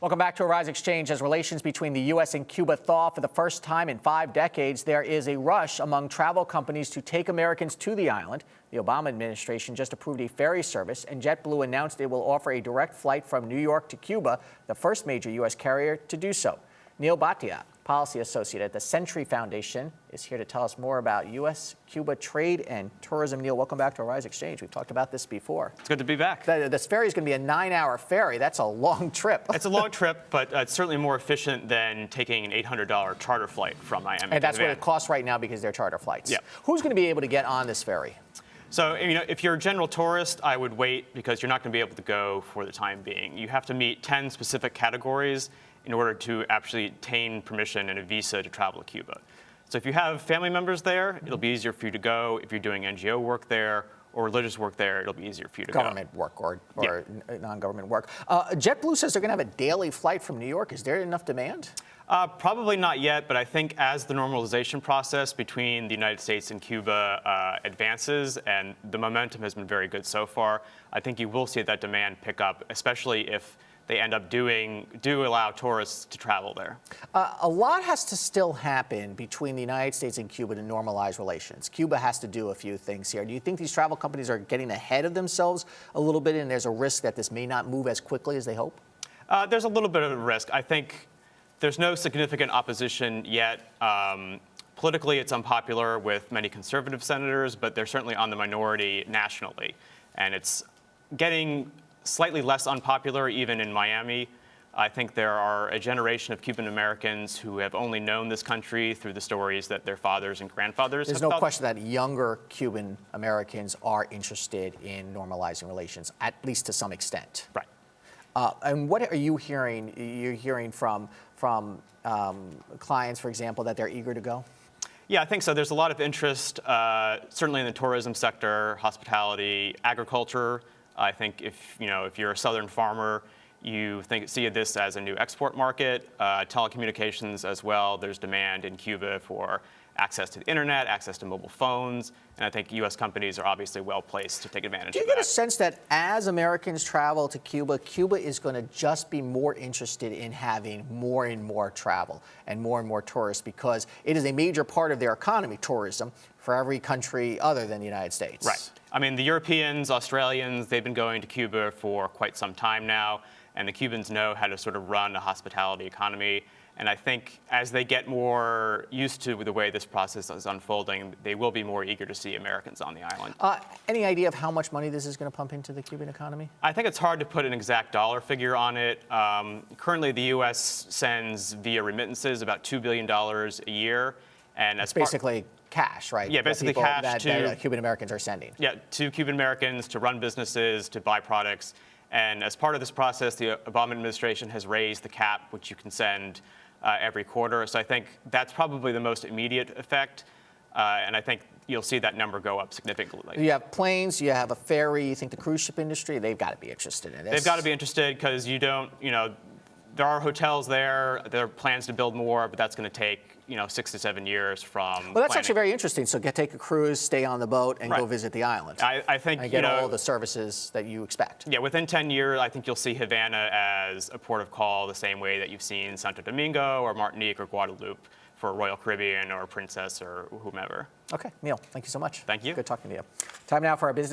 Welcome back to Arise Xchange. As relations between the U.S. and Cuba thaw for the first time in 5 decades, there is a rush among travel companies to take Americans to the island. The Obama administration just approved a ferry service, and JetBlue announced it will offer a direct flight from New York to Cuba, the first major U.S. carrier to do so. Neil Bhatiya, policy associate at the Century Foundation, is here to tell us more about U.S.-Cuba trade and tourism. Neil, welcome back to Arise Xchange. We've talked about this before. It's good to be back. This ferry is going to be a 9-hour ferry. That's a long trip. It's a long trip, but it's certainly more efficient than taking an $800 charter flight from Miami. And that's what it costs right now because they're charter flights. Yeah. Who's going to be able to get on this ferry? So, if you're a general tourist, I would wait because you're not going to be able to go for the time being. You have to meet 10 specific categories in order to actually obtain permission and a visa to travel to Cuba. So if you have family members there, it'll be easier for you to go. If you're doing NGO work there or religious work there, it'll be easier for you to go. Government work or non-government work. JetBlue says they're going to have a daily flight from New York. Is there enough demand? Probably not yet, but I think as the normalization process between the United States and Cuba advances, and the momentum has been very good so far, I think you will see that demand pick up, especially if they end up do allow tourists to travel there. A lot has to still happen between the United States and Cuba to normalize relations. Cuba has to do a few things here. Do you think these travel companies are getting ahead of themselves a little bit, and there's a risk that this may not move as quickly as they hope? There's a little bit of a risk. I think there's no significant opposition yet. Politically, it's unpopular with many conservative senators, but they're certainly on the minority nationally. And it's getting slightly less unpopular even in Miami. I think there are a generation of Cuban Americans who have only known this country through the stories that their fathers and grandfathers There's have no question that younger Cuban Americans are interested in normalizing relations, at least to some extent. Right. And what are you hearing? You're hearing from clients, for example, that they're eager to go? Yeah, I think so. There's a lot of interest, certainly in the tourism sector, hospitality, agriculture. I think if you're a southern farmer, you see this as a new export market. Telecommunications as well. There's demand in Cuba for access to the internet, access to mobile phones, and I think U.S. companies are obviously well placed to take advantage of that. Do you get a sense that as Americans travel to Cuba, Cuba is going to just be more interested in having more and more travel and more tourists because it is a major part of their economy, tourism, for every country other than the United States? Right. I mean, the Europeans, Australians, they've been going to Cuba for quite some time now, and the Cubans know how to sort of run a hospitality economy. And I think as they get more used to the way this process is unfolding, they will be more eager to see Americans on the island. Any idea of how much money this is going to pump into the Cuban economy? I think it's hard to put an exact dollar figure on it. Currently, the U.S. sends via remittances about $2 billion a year. And that's basically cash, right? Yeah, basically cash that Cuban Americans are sending. Yeah, to Cuban Americans to run businesses, to buy products. And as part of this process, the Obama administration has raised the cap, which you can send every quarter. So I think that's probably the most immediate effect. And I think you'll see that number go up significantly. You have planes, you have a ferry, you think the cruise ship industry, they've got to be interested in this. They've got to be interested because there are hotels there. There are plans to build more, but that's going to take 6 to 7 years from Well, that's planning. actually very interesting. So take a cruise, stay on the boat, and Right. go visit the island. I think and get all the services that you expect. Yeah, within 10 years, I think you'll see Havana as a port of call the same way that you've seen Santo Domingo or Martinique or Guadeloupe for Royal Caribbean or Princess or whomever. Okay, Neil, thank you so much. Thank you. Good talking to you. Time now for our business.